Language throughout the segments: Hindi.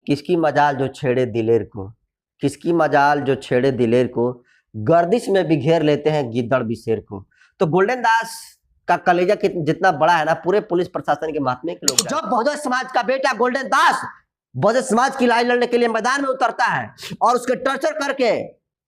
किसकी मजाल जो छेड़े दिलेर को, किसकी मजाल जो छेड़े दिलेर को, गर्दिश में भी घेर लेते हैं गिद्दड़ भी शेर को। तो गोल्डन दास का कलेजा जितना बड़ा है ना, पूरे पुलिस प्रशासन के महात्मे के लोग। जब बहुजन समाज का बेटा गोल्डन दास बहुजन समाज की लड़ाई लड़ने के लिए मैदान में उतरता है और उसके टॉर्चर करके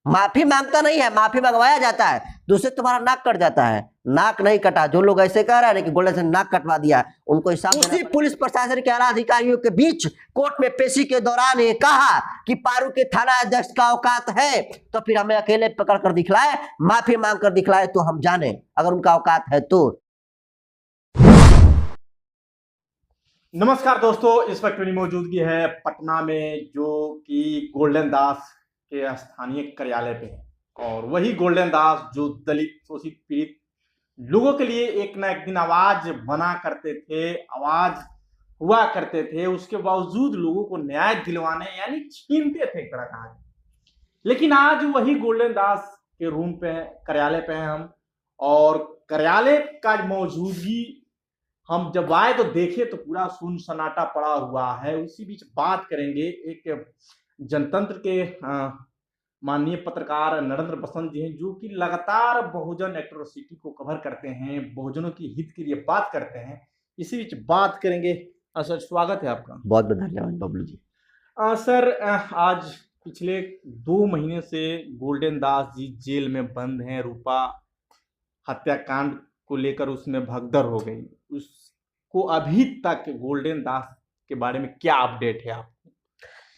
माफी मांगता नहीं है, माफी मंगवाया जाता है, दूसरे तुम्हारा नाक कट जाता है। नाक नहीं कटा, जो लोग ऐसे कह रहे हैं कि गोल्डन से नाक कटवा दिया, उनको हिसाब उसी पुलिस प्रशासन के आला अधिकारियों के बीच कोर्ट में पेशी के दौरान ये कहा कि पारू के थाना अध्यक्ष का औकात है तो फिर हमें अकेले पकड़ कर दिखलाए, माफी मांग कर दिखलाए तो हम जाने अगर उनका औकात है तो। नमस्कार दोस्तों, इस वक्त मेरी मौजूदगी है पटना में, जो कि गोल्डन दास के स्थानीय कार्यालय पे है। और वही गोल्डन दास जो दलित शोषित पीड़ित लोगों के लिए एक ना एक दिन आवाज बना करते थे, आवाज हुआ करते थे, उसके बावजूद लोगों को न्याय दिलवाने यानी छीनते थे एक तरह का। लेकिन आज वही गोल्डन दास के रूम पे है, कार्यालय पे हैं हम, और कार्यालय का मौजूदगी हम जब आए तो देखे तो पूरा सुन सन्नाटा पड़ा हुआ है। उसी बीच बात करेंगे एक जनतंत्र के माननीय पत्रकार नरेंद्र बसंत जी हैं, जो कि लगातार बहुजन एट्रोसिटी को कवर करते हैं, बहुजनों की हित के लिए बात करते हैं। इसी बीच बात करेंगे। सर, स्वागत है आपका। बहुत बहुत धन्यवाद बबलू जी। सर, आज पिछले 2 महीने से गोल्डन दास जी जेल में बंद हैं। रूपा हत्याकांड को लेकर उसमें भगदड़ हो गई। उसको अभी तक गोल्डन दास के बारे में क्या अपडेट है आप?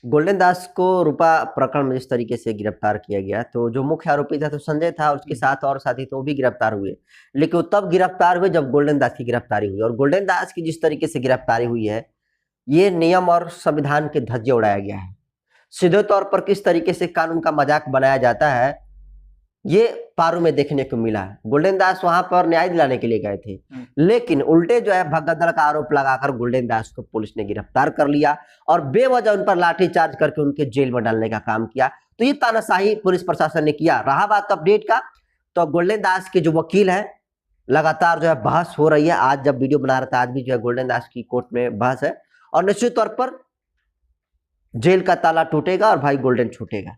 गोल्डन दास को रूपा प्रकरण में जिस तरीके से गिरफ्तार किया गया, तो जो मुख्य आरोपी था तो संजय था, उसके साथ और साथी तो वो भी गिरफ्तार हुए, लेकिन वो तब गिरफ्तार हुए जब गोल्डन दास की गिरफ्तारी हुई। और गोल्डन दास की जिस तरीके से गिरफ्तारी हुई है, ये नियम और संविधान के धज्जे उड़ाया गया है। सीधे तौर पर किस तरीके से कानून का मजाक बनाया जाता है, ये पारू में देखने को मिला है। गोल्डन दास वहां पर न्याय दिलाने के लिए गए थे, लेकिन उल्टे जो है भगदड़ का आरोप लगाकर गोल्डन दास को पुलिस ने गिरफ्तार कर लिया और बेवजह उन पर लाठीचार्ज करके उनके जेल में डालने का काम किया। तो ये तानाशाही पुलिस प्रशासन ने किया। रहा बात अपडेट का, तो गोल्डन दास के जो वकील है, लगातार जो है बहस हो रही है। आज जब वीडियो बना रहा था, आज भी जो है गोल्डन दास की कोर्ट में बहस है और निश्चित तौर पर जेल का ताला टूटेगा और भाई गोल्डन छूटेगा।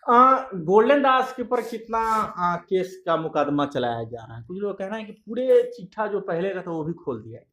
गोल्डन दास के ऊपर कितना केस का मुकदमा चलाया जा रहा है? कुछ लोग कह रहे हैं कि पूरे चिट्ठा जो पहले का था वो भी खोल दिया है।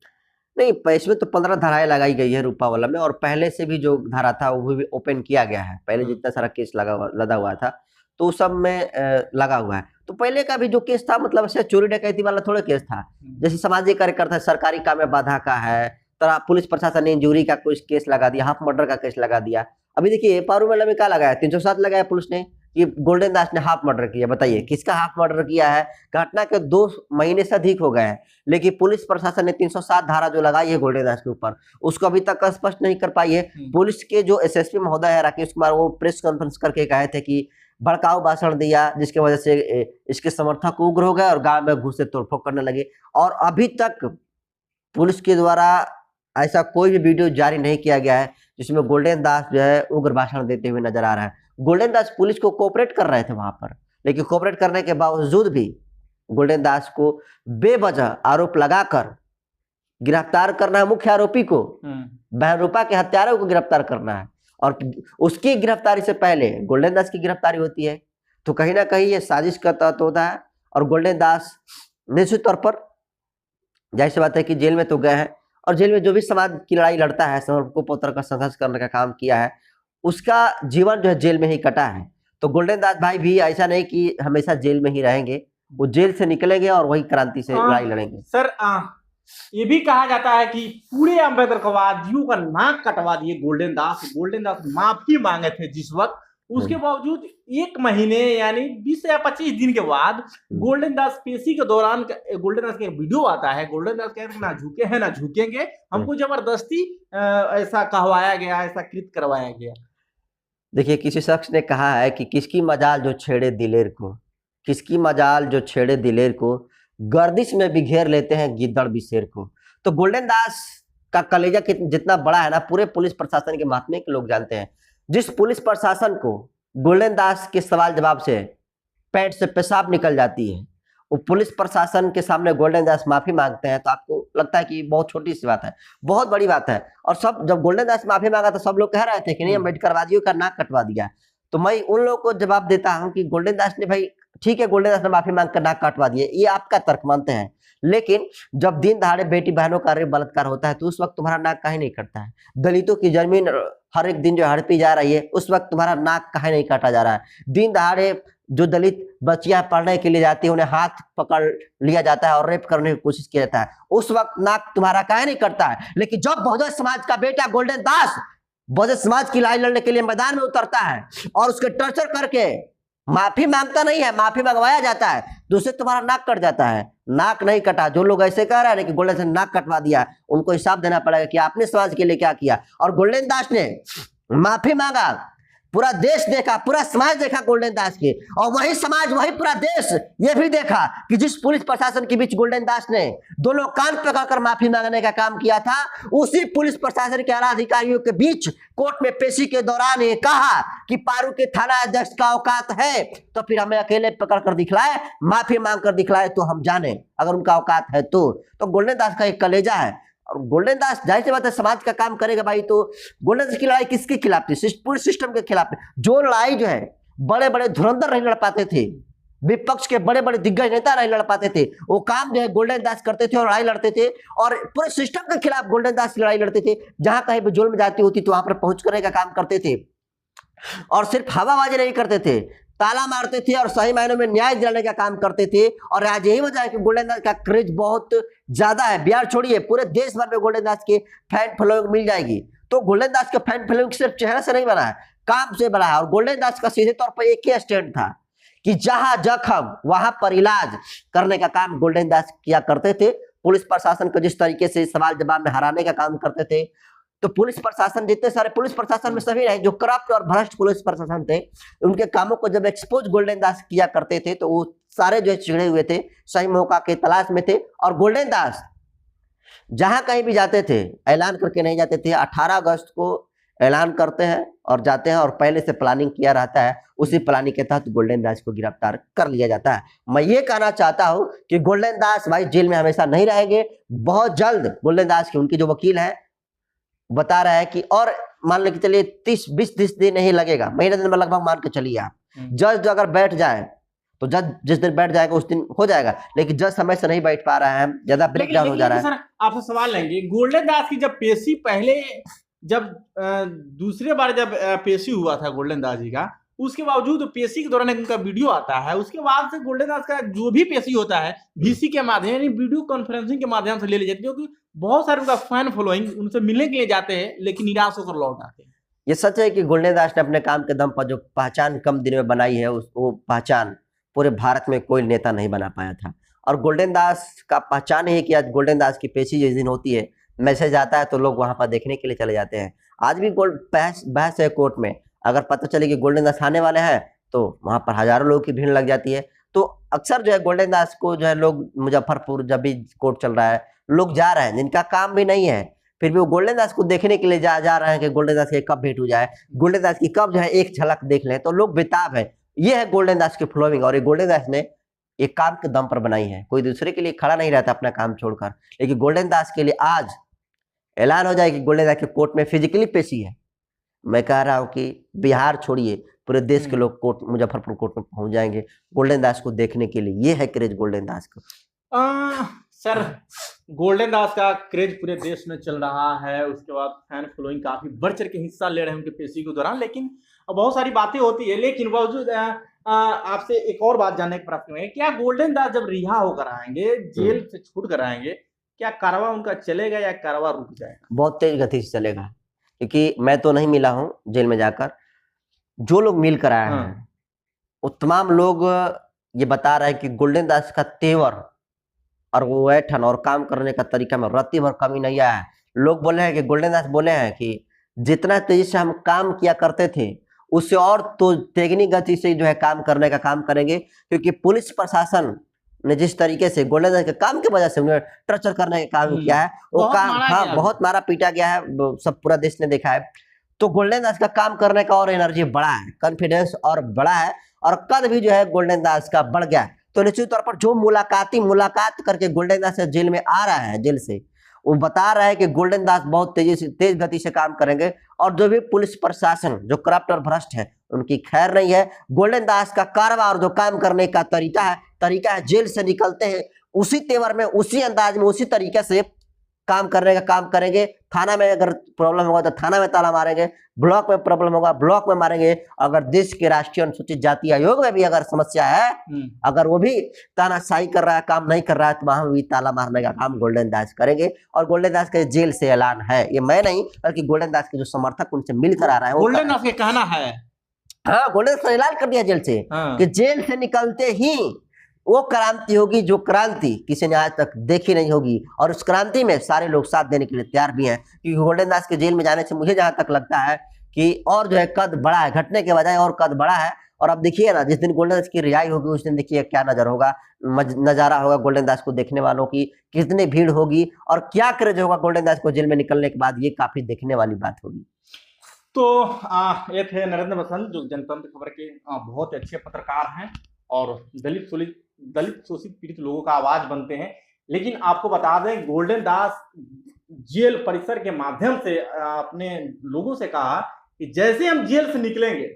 नहीं, इसमें तो 15 धाराएं लगाई गई है रूपा वाला में, और पहले से भी जो धारा था वो भी ओपन किया गया है। पहले जितना सारा केस लदा हुआ था तो सब में लगा हुआ है। तो पहले का भी जो केस था, मतलब ऐसे चोरी डकैती वाला थोड़ा केस था, जैसे सामाजिक कार्यकर्ता सरकारी काम में बाधा का है, तरह पुलिस प्रशासन ने इंजूरी का कुछ केस लगा दिया, हाफ मर्डर का केस लगा दिया। अभी देखिए पारू वाला में क्या लगाया, 307 लगाया पुलिस ने, ये गोल्डन दास ने हाफ मर्डर किया। बताइए किसका हाफ मर्डर किया है? घटना के 2 महीने से अधिक हो गए हैं, लेकिन पुलिस प्रशासन ने 307 धारा जो लगाई है गोल्डन दास के ऊपर, उसको अभी तक स्पष्ट नहीं कर पाई है। पुलिस के जो एसएसपी महोदय है राकेश कुमार, वो प्रेस कॉन्फ्रेंस करके कहे थे कि भड़काऊ भाषण दिया, जिसकी वजह से इसके समर्थक उग्र हो गए और गांव में घुस से तोड़फोड़ करने लगे। और अभी तक पुलिस के द्वारा ऐसा कोई भी वीडियो जारी नहीं किया गया है जिसमें गोल्डन दास जो है उग्र भाषण देते हुए नजर आ रहा है। गोल्डन दास पुलिस को कोऑपरेट कर रहे थे वहां पर, लेकिन कोऑपरेट करने के बावजूद भी गोल्डन दास को बेवजह आरोप लगाकर गिरफ्तार करना है। मुख्य आरोपी को, बहन रूपा के हत्यारों को गिरफ्तार करना है, और उसकी गिरफ्तारी से पहले गोल्डन दास की गिरफ्तारी होती है। तो कहीं ना कहीं ये साजिश का तहत होता है। और गोल्डन दास निश्चित तौर पर जाहिर सी बात है कि जेल में तो गए हैं, और जेल में जो भी समाज की लड़ाई लड़ता है, समाज को पुत्र का संघर्ष करने का काम किया है, उसका जीवन जो है जेल में ही कटा है। तो गोल्डन दास भाई भी ऐसा नहीं कि हमेशा जेल में ही रहेंगे, वो जेल से निकलेंगे और वही क्रांति से लड़ाई लड़ेंगे। सर, ये भी कहा जाता है कि पूरे अम्बेडकरवादियों का नाक कटवा दिए गोल्डन दास। गोल्डन दास माफी मांगे थे जिस वक्त, उसके बावजूद 1 महीने यानी 20 या 25 दिन के बाद गोल्डन दास पेशी के दौरान गोल्डन दास का वीडियो आता है। गोल्डन दास कह रहे हैं ना झुके हैं ना झुकेंगे, हमको जबरदस्ती ऐसा कहवाया गया, ऐसा कृत करवाया गया। देखिए, किसी शख्स ने कहा है कि किसकी मजाल जो छेड़े दिलेर को, किसकी मजाल जो छेड़े दिलेर को, गर्दिश में भी घेर लेते हैं गिद्दड़ भी शेर को। तो गोल्डन दास का कलेजा जितना बड़ा है ना, पूरे पुलिस प्रशासन के महात्मे के लोग जानते हैं। जिस पुलिस प्रशासन को गोल्डन दास के सवाल जवाब से पेट से पेशाब निकल जाती है, वो पुलिस प्रशासन के सामने गोल्डन दास माफी मांगते हैं तो आपको लगता है कि बहुत छोटी सी बात है, बहुत बड़ी बात है। और सब जब गोल्डन दास माफी मांगा तो सब लोग कह रहे थे कि नहीं अम्बेडकरवादियों का नाक कटवा दिया। तो मैं उन लोगों को जवाब देता हूं कि गोल्डन दास ने भाई ठीक है, गोल्डन दास ने माफी मांग कर नाक कटवा दिए, ये आपका तर्क मानते हैं, लेकिन जब दिन दहाड़े बेटी बहनों का रेप बलात्कार होता है तो उस वक्त तुम्हारा नाक काहे नहीं कटता है? दलितों की जमीन हर एक दिन जो हड़पी जा रही है उस वक्त तुम्हारा नाक काहे नहीं काटा जा रहा है? दिन दहाड़े जो दलित बच्चियां पढ़ने के लिए जाती है उन्हें हाथ पकड़ लिया जाता है और रेप करने की कोशिश किया जाता है, उस वक्त नाक तुम्हारा काहे नहीं कटता है? लेकिन जब बहुजन समाज का बेटा गोल्डन दास बहुजन समाज की लड़ाई लड़ने के लिए मैदान में उतरता है और उसके टॉर्चर करके माफी मांगता नहीं है, माफी मंगवाया जाता है, तो उससे तुम्हारा नाक कट जाता है। नाक नहीं कटा। जो लोग ऐसे कह रहे हैं कि गोल्डन से नाक कटवा दिया, उनको हिसाब देना पड़ेगा कि आपने समाज के लिए क्या किया। और गोल्डन दास ने माफी मांगा, पूरा देश देखा, पूरा समाज देखा गोल्डन दास के, और वही समाज वही पूरा देश ये भी देखा कि जिस पुलिस प्रशासन के बीच गोल्डन दास ने दोनों कान पकड़कर माफी मांगने का काम किया था, उसी पुलिस प्रशासन के आला अधिकारियों के बीच कोर्ट में पेशी के दौरान ये कहा कि पारू के थाना अध्यक्ष का औकात है तो फिर हमें अकेले पकड़कर दिखलाए, माफी मांग कर दिखलाए तो हम जाने अगर उनका औकात है तो गोल्डन दास का एक कलेजा है। और गोल्डन दास जाहिर सी बात है समाज का काम करेगा भाई। तो गोल्डन दास की लड़ाई किसके खिलाफ थी? पूरे सिस्टम के खिलाफ थी। जो लड़ाई जो है बड़े बड़े धुरंधर नहीं लड़ पाते थे, विपक्ष के बड़े बड़े दिग्गज नेता नहीं लड़ पाते थे, वो काम जो है गोल्डन दास करते थे और लड़ाई लड़ते थे और पूरे सिस्टम के खिलाफ गोल्डन दास की लड़ाई लड़ते थे। जहां कहीं भी जुल्म जाती होती तो वहां पर पहुंच करने का काम करते थे और सिर्फ हवाबाजी नहीं करते थे, ताला मारते थे और सही मायनों में न्याय दिलाने का काम करते थे। और आज यही वजह है कि गोल्डन दास का क्रेज बहुत ज्यादा है। बिहार छोड़िए, पूरे देश भर में गोल्डन दास के फैन फॉलोइंग मिल जाएगी। तो गोल्डन दास का फैन फॉलोइंग सिर्फ चेहरे से नहीं बना है, काम से बना है। और गोल्डन दास का सीधे तौर पर एक ही स्टैंड था कि जहां जख्म वहां पर इलाज करने का काम गोल्डन दास किया करते थे। पुलिस प्रशासन को जिस तरीके से सवाल जवाब में हराने का काम करते थे, तो पुलिस प्रशासन, जितने सारे पुलिस प्रशासन में सभी रहे जो करप्ट और भ्रष्ट पुलिस प्रशासन थे, उनके कामों को जब एक्सपोज गोल्डन दास किया करते थे तो वो सारे जो चिड़े हुए थे, सही मौका के तलाश में थे। और गोल्डन दास जहां कहीं भी जाते थे ऐलान करके नहीं जाते थे। 18 अगस्त को ऐलान करते हैं और जाते हैं और पहले से प्लानिंग किया रहता है, उसी प्लानिंग के तहत गोल्डन दास को गिरफ्तार कर लिया जाता है। मैं ये कहना चाहता हूं कि गोल्डन दास भाई जेल में हमेशा नहीं रहेंगे। बहुत जल्द गोल्डन दास की उनकी जो वकील है बता रहा है कि और मान लो कि चलिए 30-20 दिन नहीं लगेगा, महीने दिन में लगभग मान के चलिए आप। जज अगर बैठ जाए तो जज जिस दिन बैठ जाएगा उस दिन हो जाएगा, लेकिन जज समय से नहीं बैठ पा रहा है, ज्यादा ब्रेक डाउन हो जा रहा है। सर आपसे सवाल लेंगे, गोल्डन दास की जब पेशी पहले जब दूसरे बार जब पेशी हुआ था गोल्डन दास जी का, उसके बावजूद पेशी के दौरान उनका वीडियो आता है, उसके बाद से गोल्डन दास का जो भी पेशी होता है वीसी के माध्यम यानी वीडियो कॉन्फ्रेंसिंग के माध्यम से ले ली जाती है, क्योंकि बहुत सारे उनका फैन फॉलोइंग उनसे मिलने के लिए जाते हैं लेकिन निराश होकर लौट आते हैं। ये सच है कि गोल्डन दास ने अपने काम के दम पर जो पहचान कम दिन में बनाई है, वो पहचान पूरे भारत में कोई नेता नहीं बना पाया था। और गोल्डन दास का पहचान है कि आज गोल्डन दास की पेशी जिस दिन होती है, मैसेज आता है तो लोग वहां पर देखने के लिए चले जाते हैं। आज भी बहस है कोर्ट में, अगर पता चले कि गोल्डन दास आने वाले हैं तो वहां पर हजारों लोगों की भीड़ लग जाती है। तो अक्सर जो है गोल्डन दास को जो है लोग, मुजफ्फरपुर जब भी कोर्ट चल रहा है लोग जा रहे हैं जिनका काम भी नहीं है, फिर भी वो गोल्डन दास को देखने के लिए जा रहे हैं कि गोल्डन दास की कब भेंट हो जाए, गोल्डन दास की कब जो है एक झलक देख लें, तो लोग बेताब है। ये है गोल्डन दास की फॉलोइंग। और ये गोल्डन दास ने एक काम के दम पर बनाई है, कोई दूसरे के लिए खड़ा नहीं रहता अपना काम छोड़कर। लेकिन गोल्डन दास के लिए आज ऐलान हो जाए कि गोल्डन दास के कोर्ट में फिजिकली पेशी है। मैं कह रहा हूं कि बिहार छोड़िए पूरे देश के लोग कोर्ट, मुजफ्फरपुर कोर्ट में पहुंच जाएंगे गोल्डन दास को देखने के लिए। ये है क्रेज गोल्डन दास को। सर गोल्डन दास का क्रेज पूरे देश में चल रहा है, उसके बाद फैन फॉलोइंग काफी बढ़ चढ़ के हिस्सा ले रहे हैं उनके पेशी के दौरान, लेकिन बहुत सारी बातें होती है। लेकिन बावजूद आपसे एक और बात जानने का प्रश्न है, क्या गोल्डन दास जब रिहा होकर आएंगे, जेल से छूट कर आएंगे, क्या कारवां उनका चलेगा या कारवां रुक जाएगा? बहुत तेज गति से चलेगा, क्योंकि मैं तो नहीं मिला हूं जेल में जाकर, जो लोग मिल कर आए हैं वो तमाम लोग ये बता रहे हैं कि गोल्डन दास का तेवर और वो ऐठन और काम करने का तरीका में रत्ती भर कमी नहीं आया है। लोग बोले हैं कि गोल्डन दास बोले हैं कि जितना तेजी से हम काम किया करते थे उससे और तो तेगनी गति से जो है काम करने का काम करेंगे, क्योंकि पुलिस प्रशासन ने जिस तरीके से गोल्डन दास के काम की वजह से उन्हें टर्चर करने का काम किया है, वो काम बहुत मारा पीटा गया है, सब पूरा देश ने देखा है। तो गोल्डन दास का काम करने का और एनर्जी बढ़ा है, कॉन्फिडेंस और बढ़ा है, और कद भी जो है गोल्डन दास का बढ़ गया है। तो निश्चित तौर पर जो मुलाकात करके गोल्डन दास जेल में आ रहा है, जेल से वो बता रहा है कि गोल्डन दास बहुत तेज गति से काम करेंगे, और जो भी पुलिस प्रशासन जो करप्ट और भ्रष्ट है उनकी खैर नहीं है। गोल्डन दास का कारवा और जो काम करने का तरीका है जेल से निकलते हैं उसी तेवर में, उसी अंदाज में, उसी तरीके से काम करने का काम करेंगे। थाना में अगर प्रॉब्लम होगा तो थाना में ताला मारेंगे, ब्लॉक में प्रॉब्लम होगा ब्लॉक में मारेंगे। अगर देश के राष्ट्रीय अनुसूचित जाति आयोग में भी अगर समस्या है, अगर वो भी तानाशाही कर रहा है, काम नहीं कर रहा है, तो वहां भी ताला मारने का काम गोल्डन दास करेंगे। और गोल्डन दास का जेल से ऐलान है, ये मैं नहीं बल्कि गोल्डन दास के जो समर्थक उनसे मिलकर आ रहा है, गोल्डन दास के कहना है। हाँ, गोल्डन दास ऐलान कर दिया जेल से कि जेल से निकलते ही वो क्रांति होगी जो क्रांति किसी ने आज तक देखी नहीं होगी, और उस क्रांति में सारे लोग साथ देने के लिए तैयार भी हैं। क्योंकि गोल्डन दास के जेल में जाने से मुझे जहां तक लगता है कि और जो है कद बड़ा है, घटने के बजाय और कद बड़ा है। और अब देखिए ना, जिस दिन गोल्डन दास की रिहाई होगी उस दिन देखिए क्या नजारा होगा गोल्डन दास को देखने वालों की, कितनी भीड़ होगी और क्या क्रेज होगा गोल्डन दास को जेल में निकलने के बाद, ये काफी देखने वाली बात होगी। तो ये थे नरेंद्र बसंत, जो जनतंत्र खबर के बहुत अच्छे पत्रकार हैं और दलित शोषित पीड़ित लोगों का आवाज बनते हैं। लेकिन आपको बता दें, गोल्डन दास जेल परिसर के माध्यम से अपने लोगों से कहा कि जैसे हम जेल से निकलेंगे,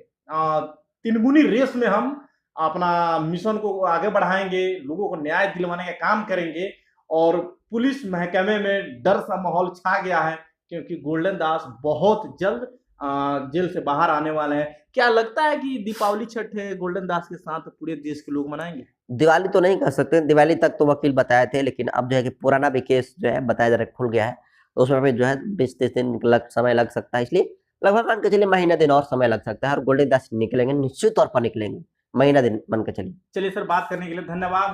तिनगुनी रेस में हम अपना मिशन को आगे बढ़ाएंगे, लोगों को न्याय दिलवाने का काम करेंगे। और पुलिस महकमे में डर सा माहौल छा गया है, क्योंकि गोल्डन दास बहुत जल्द जेल से बाहर आने वाले हैं। क्या लगता है कि दीपावली छठ गोल्डन दास के साथ पूरे देश के लोग मनाएंगे? दिवाली तो नहीं कह सकते, दिवाली तक तो वकील बताए थे, लेकिन अब जो है कि पुराना भी केस जो है बताया जा रहा है खुल गया है, तो उसमें भी जो है 20-30 दिन समय लग सकता है। इसलिए लगभग मान के चलिए महीना दिन और समय लग सकता है, और गोल्डन दास निकलेंगे, निश्चित तौर पर निकलेंगे, महीना दिन मान के चलिए। चलिए सर, बात करने के लिए धन्यवाद।